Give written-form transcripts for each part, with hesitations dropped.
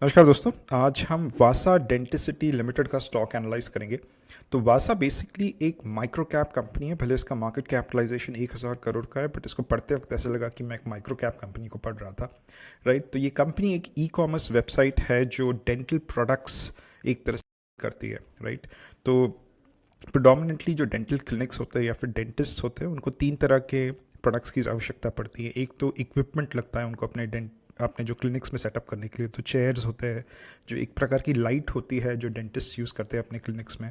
नमस्कार दोस्तों। आज हम वासा डेंटिसिटी लिमिटेड का स्टॉक एनालाइज करेंगे। तो वासा बेसिकली एक माइक्रो कैप कंपनी है। भले इसका मार्केट कैपिटलाइजेशन 1000 करोड़ का है, बट इसको पढ़ते वक्त ऐसा लगा कि मैं एक माइक्रो कैप कंपनी को पढ़ रहा था। राइट। तो ये कंपनी एक ई कॉमर्स वेबसाइट है जो डेंटल प्रोडक्ट्स एक तरह से करती है। राइट। तो प्रोडोमिनेंटली जो डेंटल क्लिनिक्स होते हैं या फिर डेंटिस्ट होते हैं, उनको 3 तरह के प्रोडक्ट्स की आवश्यकता पड़ती है। एक तो इक्विपमेंट लगता है उनको अपने जो क्लिनिक्स में सेटअप करने के लिए। तो चेयर्स होते हैं, जो एक प्रकार की लाइट होती है जो डेंटिस्ट यूज़ करते हैं अपने क्लिनिक्स में।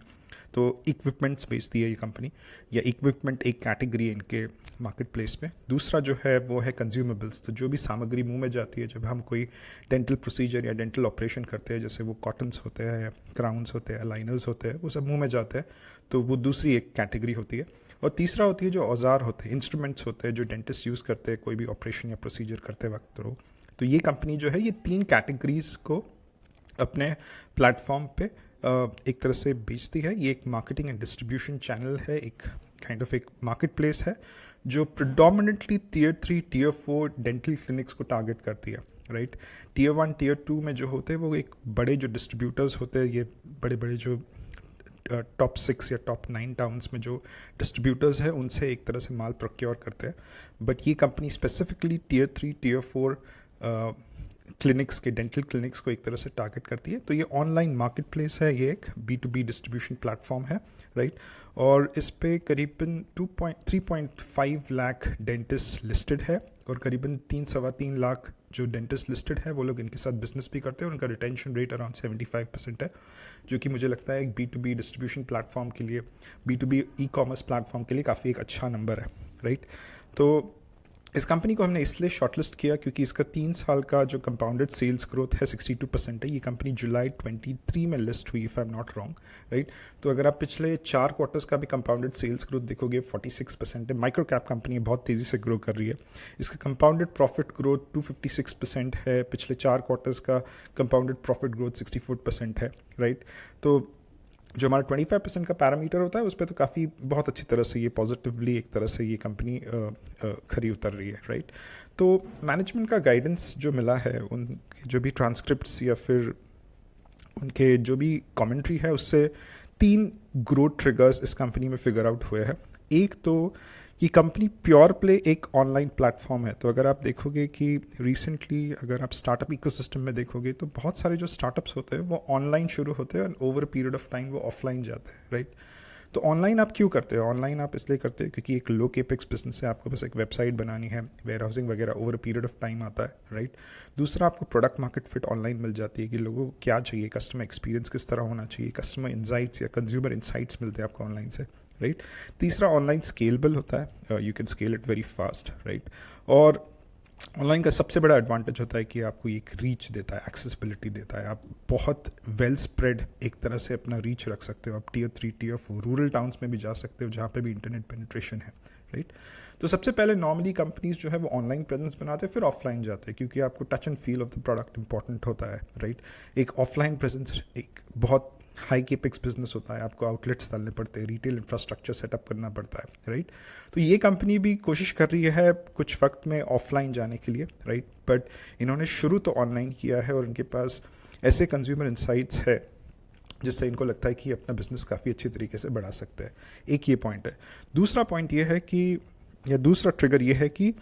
तो इक्विपमेंट्स बेचती है ये कंपनी, या इक्विपमेंट एक कैटेगरी है इनके मार्केट प्लेस में। दूसरा जो है वो है कंज्यूमेबल्स। तो जो भी सामग्री मुंह में जाती है जब हम कोई डेंटल प्रोसीजर या डेंटल ऑपरेशन करते हैं, जैसे वो कॉटन्स होते हैं, क्राउन्स होते हैं, लाइनर्स होते हैं, वो सब मुंह में जाते हैं, तो वो दूसरी एक कैटेगरी होती है। और तीसरा होती है जो औजार होते हैं, इंस्ट्रूमेंट्स होते हैं जो डेंटिस्ट यूज़ करते हैं कोई भी ऑपरेशन या प्रोसीजर करते वक्त। तो ये कंपनी जो है ये 3 कैटेगरीज को अपने प्लेटफॉर्म पे एक तरह से बेचती है। ये एक मार्केटिंग एंड डिस्ट्रीब्यूशन चैनल है, एक काइंड ऑफ एक मार्केट प्लेस है जो predominantly tier 3 tier 4 dental clinics को टारगेट करती है। राइट। टियर 1 टियर 2 में जो होते हैं वो एक बड़े जो डिस्ट्रीब्यूटर्स होते हैं, ये बड़े बड़े जो टॉप 6 या टॉप 9 टाउन्स में जो डिस्ट्रीब्यूटर्स हैं उनसे एक तरह से माल प्रोक्योर करते हैं। बट ये company specifically tier 3 tier 4 clinics के डेंटल क्लिनिक्स को एक तरह से टारगेट करती है। तो ये ऑनलाइन मार्केट प्लेस है, ये एक B2B डिस्ट्रीब्यूशन प्लेटफॉर्म है। राइट। और इस पे करीबन 3.5 लाख डेंटिस्ट लिस्टेड है, और करीबन 3-3.25 लाख जो डेंटिस्ट लिस्टेड है वो लोग इनके साथ बिजनेस भी करते हैं, और उनका रिटेंशन रेट अराउंड 75% है, जो कि मुझे लगता है एक B2B डिस्ट्रीब्यूशन प्लेटफॉर्म के लिए, B2B ई कॉमर्स प्लेटफॉर्म के लिए काफ़ी एक अच्छा नंबर है। राइट। तो इस कंपनी को हमने इसलिए शॉर्टलिस्ट किया क्योंकि इसका 3 साल का जो कंपाउंडेड सेल्स ग्रोथ है 62% है। ये कंपनी जुलाई 23 में लिस्ट हुई, if I am not wrong. Right. तो अगर आप पिछले 4 क्वार्टर्स का भी कंपाउंडेड सेल्स ग्रोथ देखोगे 46% है। माइक्रो कैप कंपनी बहुत तेज़ी से ग्रो कर रही है। इसका कंपाउंडेड प्रॉफिट ग्रोथ 256% है। पिछले 4 क्वार्टर्स का कंपाउंडेड प्रॉफिट ग्रोथ 64% है। राइट। तो जो हमारा 25% का पैरामीटर होता है उस पर तो काफ़ी बहुत अच्छी तरह से ये पॉजिटिवली एक तरह से ये कंपनी खरी उतर रही है। राइट। तो मैनेजमेंट का गाइडेंस जो मिला है, उन जो भी ट्रांसक्रिप्ट्स या फिर उनके जो भी कमेंट्री है, उससे 3 ग्रोथ ट्रिगर्स इस कंपनी में फिगर आउट हुए हैं। एक तो ये कंपनी प्योर प्ले एक ऑनलाइन प्लेटफॉर्म है। तो अगर आप देखोगे कि रिसेंटली अगर आप स्टार्टअप इकोसिस्टम में देखोगे तो बहुत सारे जो स्टार्टअप्स होते हैं वो ऑनलाइन शुरू होते हैं और ओवर पीरियड ऑफ टाइम वो ऑफलाइन जाते हैं। राइट। तो ऑनलाइन आप क्यों करते हो? ऑनलाइन आप इसलिए करते हो क्योंकि एक लो केपेक्स बिजनेस है, आपको बस एक वेबसाइट बनानी है, वेयर हाउसिंग वगैरह ओवर पीरियड ऑफ टाइम आता है। राइट। दूसरा, आपको प्रोडक्ट मार्केट फिट ऑनलाइन मिल जाती है कि लोगों को क्या चाहिए, कस्टमर एक्सपीरियंस किस तरह होना चाहिए, कस्टमर इंसाइट्स या कंज्यूमर इंसाइट्स मिलते हैं आपको ऑनलाइन से। राइट। तीसरा, ऑनलाइन स्केलेबल होता है, you can scale it very fast. Right. और ऑनलाइन का सबसे बड़ा एडवांटेज होता है कि आपको एक रीच देता है, एक्सेसिबिलिटी देता है। आप बहुत वेल स्प्रेड एक तरह से अपना रीच रख सकते हो। आप टियर 3 टियर 4 रूरल टाउन्स में भी जा सकते हो जहाँ पे भी इंटरनेट पेनिट्रेशन है। राइट। तो सबसे पहले नॉर्मली कंपनीज जो है वो ऑनलाइन प्रेजेंस बनाते हैं, फिर ऑफलाइन जाते हैं, क्योंकि आपको touch and feel of the product important होता है। राइट। एक ऑफलाइन प्रेजेंस एक बहुत हाई केपेक्स बिजनेस होता है, आपको आउटलेट्स डालने पड़ते हैं, रिटेल इंफ्रास्ट्रक्चर सेटअप करना पड़ता है। राइट। तो ये कंपनी भी कोशिश कर रही है कुछ वक्त में ऑफलाइन जाने के लिए। राइट। बट इन्होंने शुरू तो ऑनलाइन किया है और इनके पास ऐसे कंज्यूमर इंसाइट्स है जिससे इनको लगता है कि अपना बिजनेस काफ़ी अच्छी तरीके से बढ़ा सकते हैं। एक ये पॉइंट है। दूसरा पॉइंट ये है कि, या दूसरा ट्रिगर ये है कि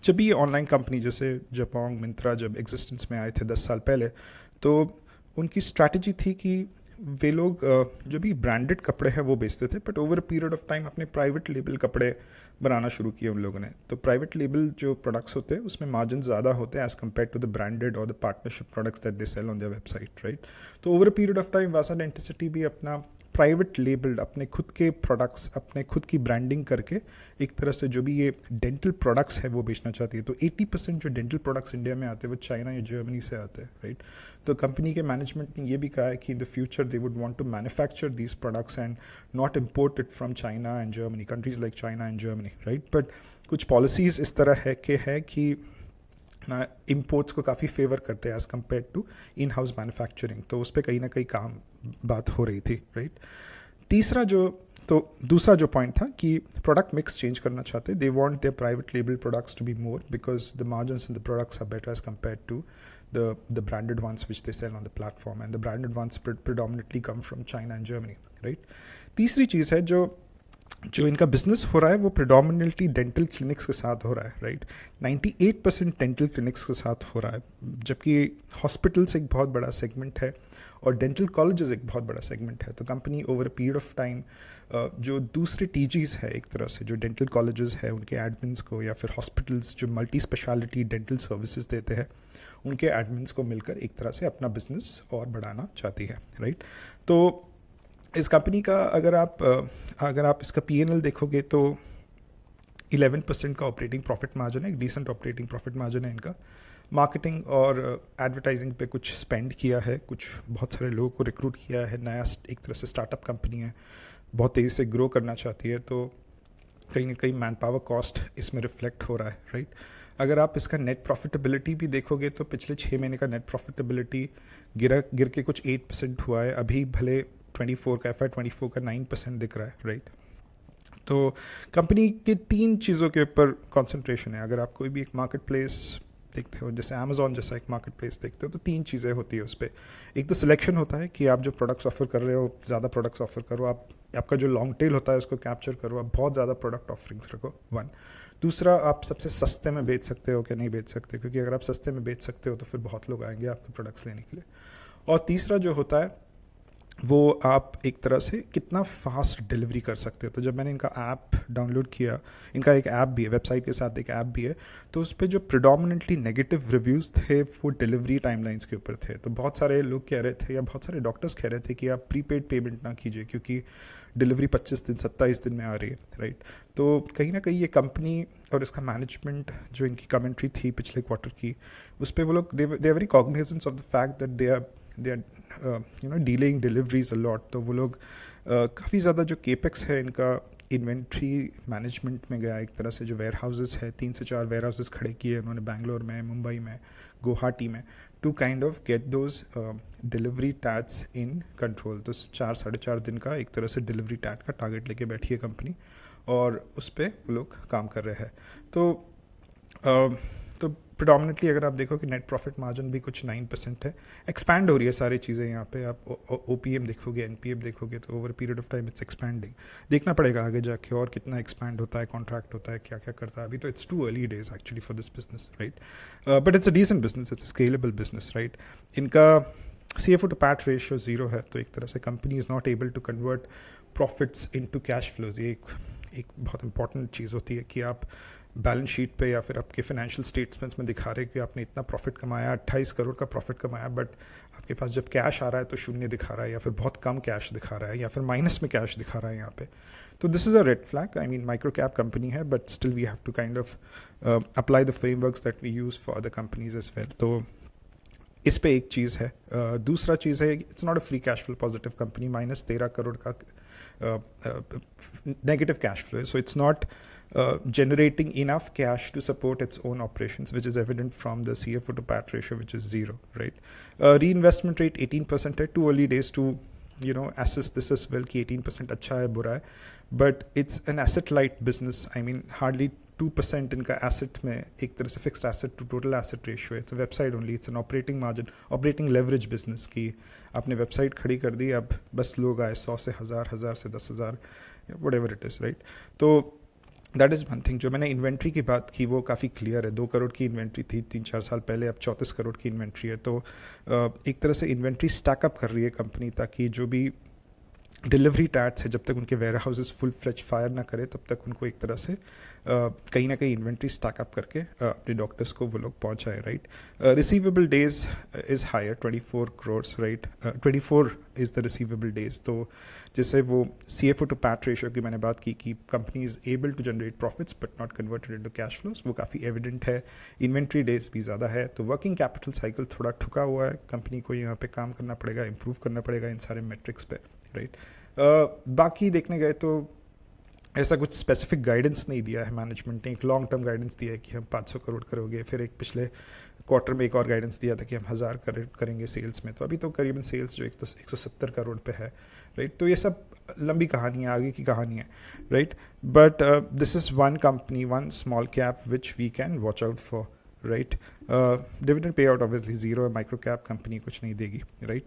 जब भी ये ऑनलाइन कंपनी जैसे जबोंग, मिंत्रा जब एग्जिस्टेंस में आए थे 10 साल पहले, तो उनकी स्ट्रैटेजी थी कि वे लोग जो भी ब्रांडेड कपड़े हैं वो बेचते थे, but over period of time अपने प्राइवेट लेबल कपड़े बनाना शुरू किए उन लोगों ने। तो प्राइवेट लेबल जो प्रोडक्ट्स होते हैं उसमें मार्जिन ज़्यादा होते हैं as compare to the branded और the partnership products that they sell on their website. Right. तो over period of time Vasa Denticity भी अपना प्राइवेट लेबल्ड अपने खुद के प्रोडक्ट्स, अपने खुद की ब्रांडिंग करके एक तरह से जो भी ये डेंटल प्रोडक्ट्स है वो बेचना चाहती है। तो 80% जो डेंटल प्रोडक्ट्स इंडिया में आते हैं वो चाइना या जर्मनी से आते हैं। राइट। तो कंपनी के मैनेजमेंट ने ये भी कहा है कि in the future they would want to manufacture these products and not import it from China and Germany, countries like China and Germany. Right. But कुछ पॉलिसीज़ इस तरह है कि ना इम्पोर्ट्स को काफ़ी फेवर करते हैं as compare to in house manufacturing. तो उस पर कहीं ना कहीं काम बात हो रही थी। राइट। तीसरा जो तो दूसरा जो पॉइंट था कि प्रोडक्ट मिक्स चेंज करना चाहते, they want their private label products to be more because the margins in the products are better as compare to the branded ones which they sell on the platform, and the branded ones predominantly come from China and Germany, right? तीसरी चीज़ है जो इनका business हो रहा है वो predominantly dental clinics के साथ हो रहा है, राइट? 98% डेंटल क्लिनिक्स के साथ हो रहा है, जबकि हॉस्पिटल्स एक बहुत बड़ा सेगमेंट है और डेंटल कॉलेजेस एक बहुत बड़ा सेगमेंट है। तो company over a period of time जो दूसरे टीजीज है एक तरह से, जो डेंटल कॉलेजेस है उनके एडमिन्स को, या फिर हॉस्पिटल्स जो मल्टी स्पेशलिटी डेंटल सर्विसेज देते हैं उनके एडमिन्स को मिलकर एक तरह से अपना बिजनेस और बढ़ाना चाहती है, राइट? तो इस कंपनी का अगर आप इसका P&L देखोगे तो 11% का ऑपरेटिंग प्रॉफिट मार्जिन है, एक डिसेंट ऑपरेटिंग प्रॉफिट मार्जिन है इनका। मार्केटिंग और एडवर्टाइजिंग पे कुछ स्पेंड किया है, कुछ बहुत सारे लोगों को रिक्रूट किया है, नया एक तरह से स्टार्टअप कंपनी है, बहुत तेज़ी से ग्रो करना चाहती है, तो कहीं ना कहीं मैन पावर कॉस्ट इसमें रिफ्लेक्ट हो रहा है, राइट? अगर आप इसका नेट प्रॉफिटेबिलिटी भी देखोगे तो पिछले 6 महीने का नेट प्रॉफिटेबिलिटी गिर के कुछ 8% हुआ है, अभी भले 24 का FY24 का 9% दिख रहा है, राइट? तो कंपनी के 3 चीज़ों के ऊपर कॉन्सेंट्रेशन है। अगर आप कोई भी एक मार्केट प्लेस देखते हो, जैसे अमेजोन जैसा एक मार्केट प्लेस देखते हो, तो 3 चीज़ें होती है उस पर। एक तो सिलेक्शन होता है कि आप जो प्रोडक्ट्स ऑफर कर रहे हो ज़्यादा प्रोडक्ट्स ऑफर करो, आपका जो लॉन्ग टेल होता है उसको कैप्चर करो, आप बहुत ज़्यादा प्रोडक्ट ऑफरिंग्स रखो, 1। दूसरा, आप सबसे सस्ते में बेच सकते हो कि नहीं बेच सकते, क्योंकि अगर आप सस्ते में बेच सकते हो तो फिर बहुत लोग आएंगे आपके प्रोडक्ट्स लेने के लिए। और तीसरा जो होता है वो आप एक तरह से कितना फास्ट डिलीवरी कर सकते हो। तो जब मैंने इनका ऐप डाउनलोड किया, इनका एक ऐप भी है, वेबसाइट के साथ एक ऐप भी है, तो उस पर जो प्रिडोमिनेटली नेगेटिव रिव्यूज़ थे वो डिलीवरी टाइमलाइंस के ऊपर थे। तो बहुत सारे लोग कह रहे थे, या बहुत सारे डॉक्टर्स कह रहे थे कि आप प्रीपेड पेमेंट ना कीजिए क्योंकि डिलीवरी 25 दिन 27 दिन में आ रही है, राइट? तो कहीं ना कहीं ये कंपनी और इसका मैनेजमेंट, जो इनकी कमेंट्री थी पिछले क्वार्टर की, उस पर वो लोग they are very cognizance of the fact that they are dealing deliveries a lot. तो वो लोग काफ़ी ज़्यादा जो केपेक्स है इनका इन्वेंट्री मैनेजमेंट में गया, एक तरह से जो वेयर हाउसेस है 3 से 4 वेयर हाउसेस खड़े किए उन्होंने बैंगलोर में, मुंबई में, गुवाहाटी में, to kind of get those delivery TATs in control. तो 4-4.5 दिन का एक तरह से डिलीवरी टैट का टारगेट लेके बैठी है कंपनी और उस पर वो लोग काम कर रहे हैं। तो प्रिडोमिनेटली अगर आप देखो कि नेट प्रॉफिट मार्जिन भी कुछ 9% है, एक्सपैंड हो रही है सारी चीज़ें यहाँ पे। आप OPM देखोगे, NPM देखोगे, तो over period of time it's expanding. देखना पड़ेगा आगे जाके और कितना एक्सपैंड होता है, कॉन्ट्रैक्ट होता है, क्या क्या करता है। अभी तो it's too early days actually for this business, right? But it's a decent business, it's a scalable business, right? इनका CFO to PAT रेशियो 0 है, तो एक तरह से कंपनी is not able to convert profits into cash flows. ये एक बहुत इंपॉर्टेंट चीज़ होती है कि आप बैलेंस शीट पे या फिर आपके फाइनेंशियल स्टेटमेंट्स में दिखा रहे कि आपने इतना प्रॉफिट कमाया, 28 करोड़ का प्रॉफिट कमाया, बट आपके पास जब कैश आ रहा है तो 0 दिखा रहा है, या फिर बहुत कम कैश दिखा रहा है, या फिर माइनस में कैश दिखा रहा है यहाँ पे। तो this is a red flag. I mean micro cap company है, but still we have to kind of apply the frameworks that we use for other companies as well. तो इस पे एक चीज़ है। दूसरा चीज़ है, it's not a free cash flow positive company, -13 crore का नेगेटिव कैश फ्लो है, so it's not generating enough cash to support its own operations, which is evident from the CFO to PAT ratio, which is 0, right? Reinvestment rate 18% है, too early days to assess this as well कि 18% अच्छा है बुरा है, but it's an asset light business. I mean hardly 2% इनका asset में एक तरह से fixed asset to total asset ratio है. It's a website only, it's an operating margin, operating leverage business की आपने website खड़ी कर दी, अब बस लोग आए 100 से 1000, 1000 से 10,000, whatever it is, right? तो दैट इज़ वन थिंग। जो मैंने इन्वेंट्री की बात की वो काफ़ी क्लियर है, 2 करोड़ की इन्वेंट्री थी 3-4 साल पहले, अब 34 करोड़ की इन्वेंट्री है। तो एक तरह से इन्वेंट्री स्टैकअप कर रही है कंपनी, ताकि जो भी डिलीवरी टैट्स है जब तक उनके warehouses full fledge fire ना करे तब तक उनको एक तरह से कहीं ना कहीं इन्वेंट्री स्टैकअप करके अपने डॉक्टर्स को वो लोग पहुंचाए, right? Receivable days is higher 24 crores, right? 24 is the receivable days. तो जैसे वो CFO to PAT रेशियो की मैंने बात की कि company is able to generate profits but not converted into cash flows, वो काफ़ी एविडेंट है। इन्वेंट्री डेज भी ज़्यादा है, तो वर्किंग कैपिटल साइकिल थोड़ा ठुका हुआ है, कंपनी को यहाँ पे काम करना पड़ेगा, इंप्रूव करना पड़ेगा इन सारे मेट्रिक्स पे, राइट? बाकी देखने गए तो ऐसा कुछ स्पेसिफिक गाइडेंस नहीं दिया है मैनेजमेंट ने। एक लॉन्ग टर्म गाइडेंस दिया है कि हम 500 करोड़ करोगे, फिर एक पिछले क्वार्टर में एक और गाइडेंस दिया था कि हम 1000 करोड़ करेंगे सेल्स में। तो अभी तो करीबन सेल्स जो 170 करोड़ पे है, राइट। तो ये सब लंबी कहानी है, आगे की कहानी है, right. But this is one company, one small cap which we can watch out for, right. Dividend pay out obviously zero है, माइक्रो कैप कंपनी कुछ नहीं देगी, राइट।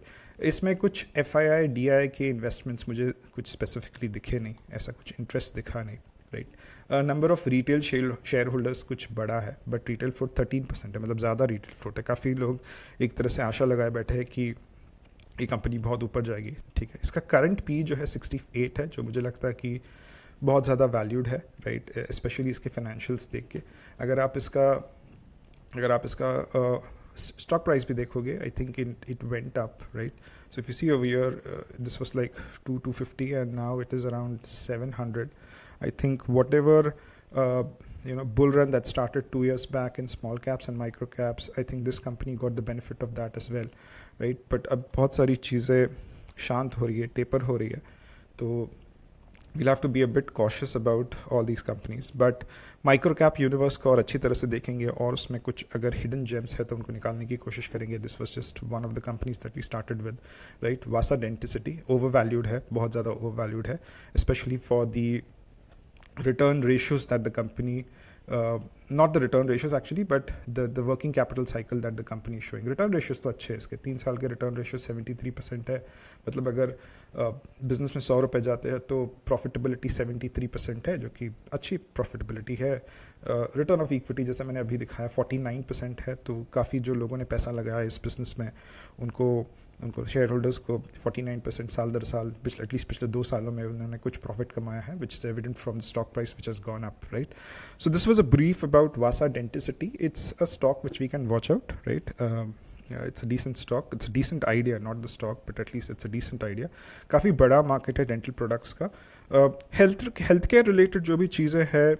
इसमें कुछ FII DI के इन्वेस्टमेंट्स मुझे कुछ स्पेसिफिकली दिखे नहीं, ऐसा कुछ इंटरेस्ट दिखा नहीं, right. Number of retail share holders कुछ बड़ा है, बट रिटेल फ्लोट 13% है, मतलब ज़्यादा रिटेल फ्लोट है। काफ़ी लोग एक तरह से आशा लगाए बैठे हैं कि ये कंपनी बहुत ऊपर जाएगी, ठीक है। इसका करंट पी जो है 68 है, जो मुझे लगता है कि बहुत ज़्यादा वैल्यूड है, राइट, स्पेशली इसके फाइनेंशियल्स देख के। अगर आप इसका स्टॉक प्राइस भी देखोगे, I think it went up, right. So if you see over here, this was like 250 and now it is around 700. I think whatever bull run that started 2 years back in small caps and micro caps, I think this company got the benefit of that as well, right? But अब बहुत सारी चीज़ें शांत हो रही है, taper हो रही है, तो we'll have to be a bit cautious about all these companies. But micro cap universe को और अच्छी तरह से देखेंगे और उसमें कुछ अगर hidden gems है तो उनको निकालने की कोशिश करेंगे. This was just one of the companies that we started with, right? Vasa Denticity overvalued है, बहुत ज़्यादा overvalued है, especially for the return ratios that the company, not the return ratios actually, but the working capital cycle that the company is showing. Return ratios तो अच्छे हैं इसके, 3 साल के return ratio 73% है, मतलब अगर बिजनेस में 100 रुपये जाते हैं तो प्रॉफिटेबिलिटी 73% है, जो कि अच्छी प्रॉफिटेबिलिटी है। रिटर्न ऑफ इक्विटी जैसे मैंने अभी दिखाया 49% है, तो काफ़ी जो लोगों ने पैसा लगाया इस बिज़नेस में उनको शेयर होल्डर्स को 49% साल दर साल एटलीस्ट पिछले 2 सालों में उन्होंने कुछ प्रॉफिट कमाया है, which is evident from the stock price which has gone up, right. So this was a brief about Vasa denticity. It's a stock which we can watch out, right. It's a decent stock. It's a decent idea, not the stock, but at least it's a decent idea. काफ़ी बड़ा market है dental products का. Health care related जो भी चीज़ें हैं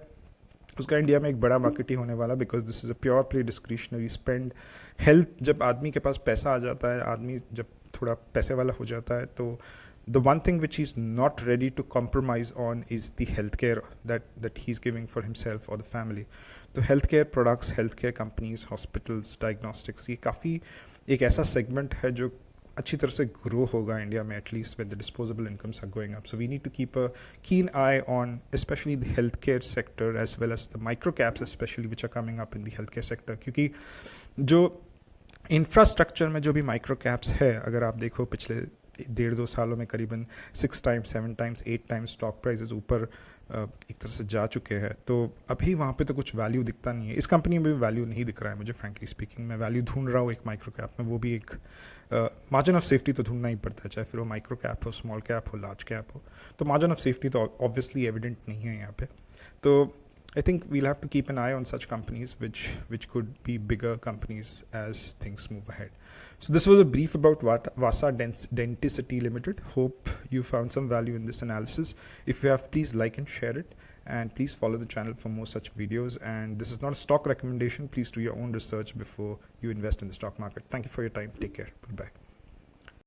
उसका India में एक बड़ा मार्केट ही होने वाला, because this is a pure play discretionary spend. Health, जब आदमी के पास पैसा आ जाता है, आदमी जब थोड़ा पैसे वाला हो जाता है, तो the one thing which he's not ready to compromise on is the healthcare that he's giving for himself or the family. तो healthcare products, healthcare companies, hospitals, diagnostics, ये काफ़ी एक ऐसा segment है जो अच्छी तरह से ग्रो होगा इंडिया में, at least when the disposable incomes are going up. So we need to keep a keen eye on especially the healthcare sector as well as the micro caps especially which are coming up in the healthcare sector. क्योंकि जो infrastructure में जो भी micro caps है, अगर आप देखो पिछले 1.5-2 सालों में करीबन 6 times 7 times 8 times stock prices ऊपर एक तरह से जा चुके हैं, तो अभी वहाँ पे तो कुछ वैल्यू दिखता नहीं है. इस कंपनी में भी वैल्यू नहीं दिख रहा है मुझे, फ्रैंकली स्पीकिंग. मैं वैल्यू ढूंढ रहा हूँ एक माइक्रो कैप में, वो भी एक मार्जिन ऑफ सेफ्टी तो ढूंढना ही पड़ता है, चाहे फिर वो माइक्रो कैप हो, स्मॉल कैप हो, लार्ज कैप हो. तो मार्जिन ऑफ सेफ्टी तो ऑब्वियसली एविडेंट नहीं है यहाँ पे. तो I think we'll have to keep an eye on such companies which could be bigger companies as things move ahead. So this was a brief about Vasa Denticity Limited. Hope you found some value in this analysis. If you have, please like and share it, and please follow the channel for more such videos. And this is not a stock recommendation. Please do your own research before you invest in the stock market. Thank you for your time. Take care. Goodbye.